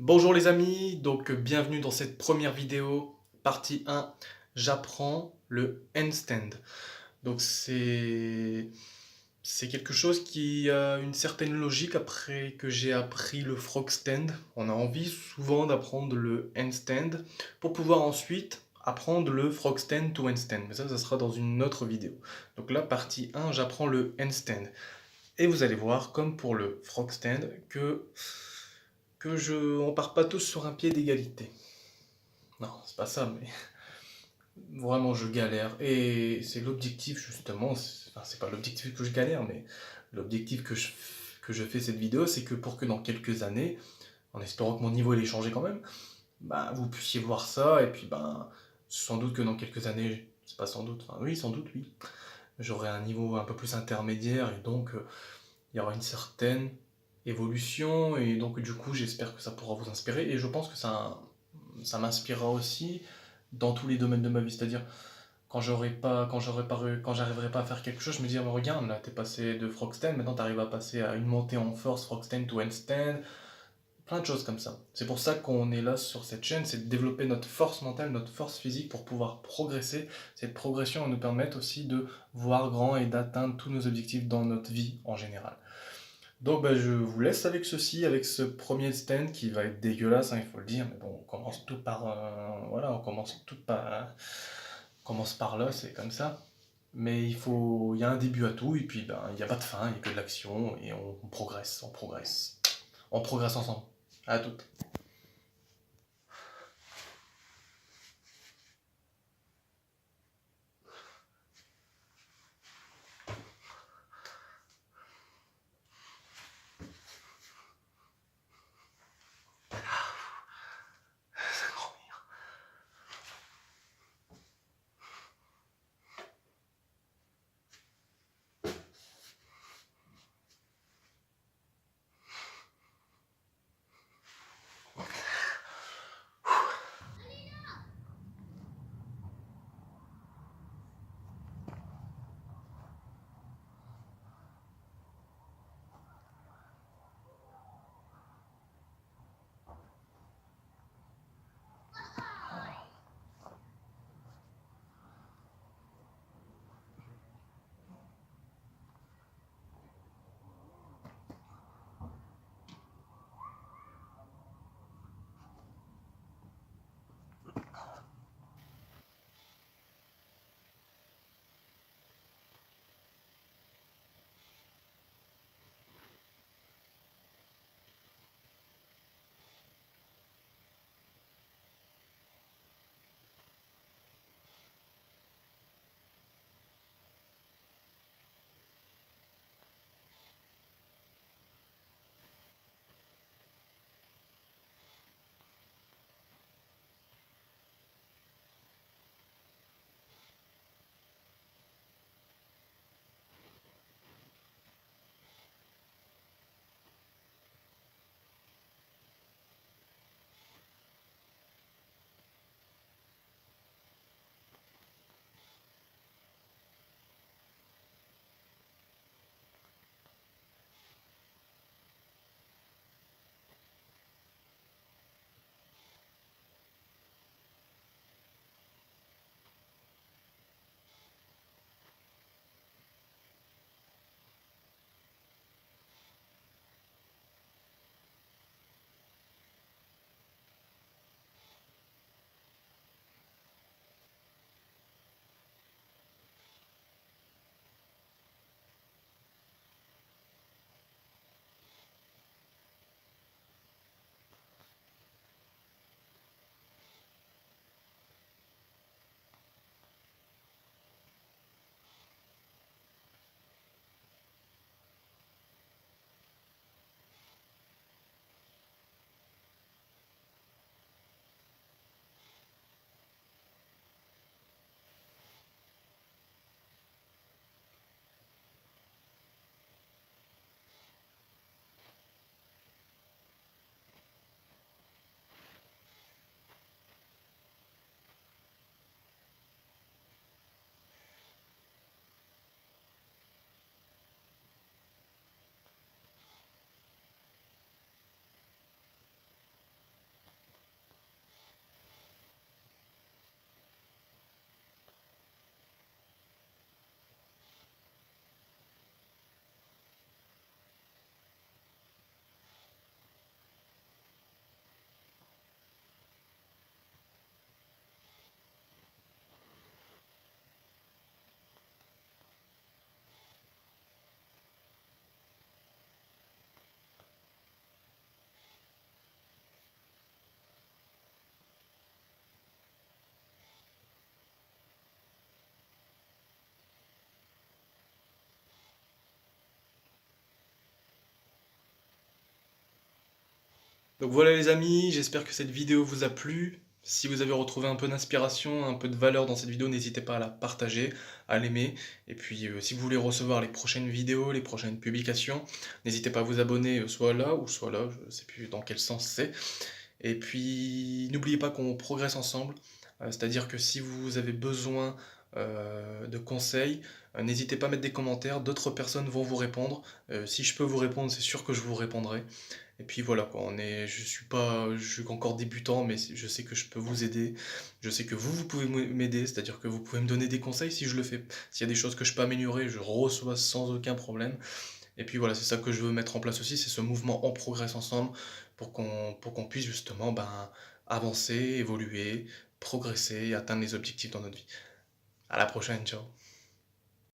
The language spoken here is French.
Bonjour les amis, donc bienvenue dans cette première vidéo, partie 1, j'apprends le handstand. Donc c'est quelque chose qui a une certaine logique après que j'ai appris le frog stand. On a envie souvent d'apprendre le handstand pour pouvoir ensuite apprendre le frog stand to handstand. Mais ça sera dans une autre vidéo. Donc là, partie 1, j'apprends le handstand. Et vous allez voir, comme pour le frog stand, on part pas tous sur un pied d'égalité. Non, c'est pas ça, mais vraiment je galère. Et c'est l'objectif justement, enfin c'est pas l'objectif que je galère, mais l'objectif que je fais cette vidéo, c'est que pour que dans quelques années, en espérant que mon niveau ait changé quand même, bah, vous puissiez voir ça, et puis ben, sans doute que dans quelques années, c'est pas sans doute, enfin oui, sans doute, oui, j'aurai un niveau un peu plus intermédiaire, et donc il y aura une certaine évolution, et donc du coup j'espère que ça pourra vous inspirer, et je pense que ça m'inspirera aussi dans tous les domaines de ma vie, c'est-à-dire quand j'arriverai pas à faire quelque chose, je me dis, ah, mais regarde, là t'es passé de frogstand, maintenant t'arrives à passer à une montée en force, frogstand to handstand, plein de choses comme ça. C'est pour ça qu'on est là sur cette chaîne, c'est de développer notre force mentale, notre force physique pour pouvoir progresser. Cette progression va nous permettre aussi de voir grand et d'atteindre tous nos objectifs dans notre vie en général. Donc bah, je vous laisse avec ceci, avec ce premier stand qui va être dégueulasse, hein, il faut le dire, mais bon, on commence tout par, voilà, on commence par là, c'est comme ça. Mais il y a un début à tout, et puis ben, il n'y a pas de fin, il n'y a que de l'action, et on progresse, on progresse ensemble. À toutes. Donc voilà les amis, j'espère que cette vidéo vous a plu. Si vous avez retrouvé un peu d'inspiration, un peu de valeur dans cette vidéo, n'hésitez pas à la partager, à l'aimer. Et puis si vous voulez recevoir les prochaines vidéos, les prochaines publications, n'hésitez pas à vous abonner soit là ou soit là, je ne sais plus dans quel sens c'est. Et puis n'oubliez pas qu'on progresse ensemble, c'est-à-dire que si vous avez besoin de conseils, n'hésitez pas à mettre des commentaires, d'autres personnes vont vous répondre. Si je peux vous répondre, c'est sûr que je vous répondrai. Et puis voilà quoi, je suis encore débutant, mais je sais que je peux vous aider. Je sais que vous pouvez m'aider, c'est-à-dire que vous pouvez me donner des conseils si je le fais. S'il y a des choses que je peux améliorer, je reçois sans aucun problème. Et puis voilà, c'est ça que je veux mettre en place aussi, c'est ce mouvement On progresse ensemble pour qu'on puisse justement avancer, évoluer, progresser et atteindre les objectifs dans notre vie. À la prochaine, ciao.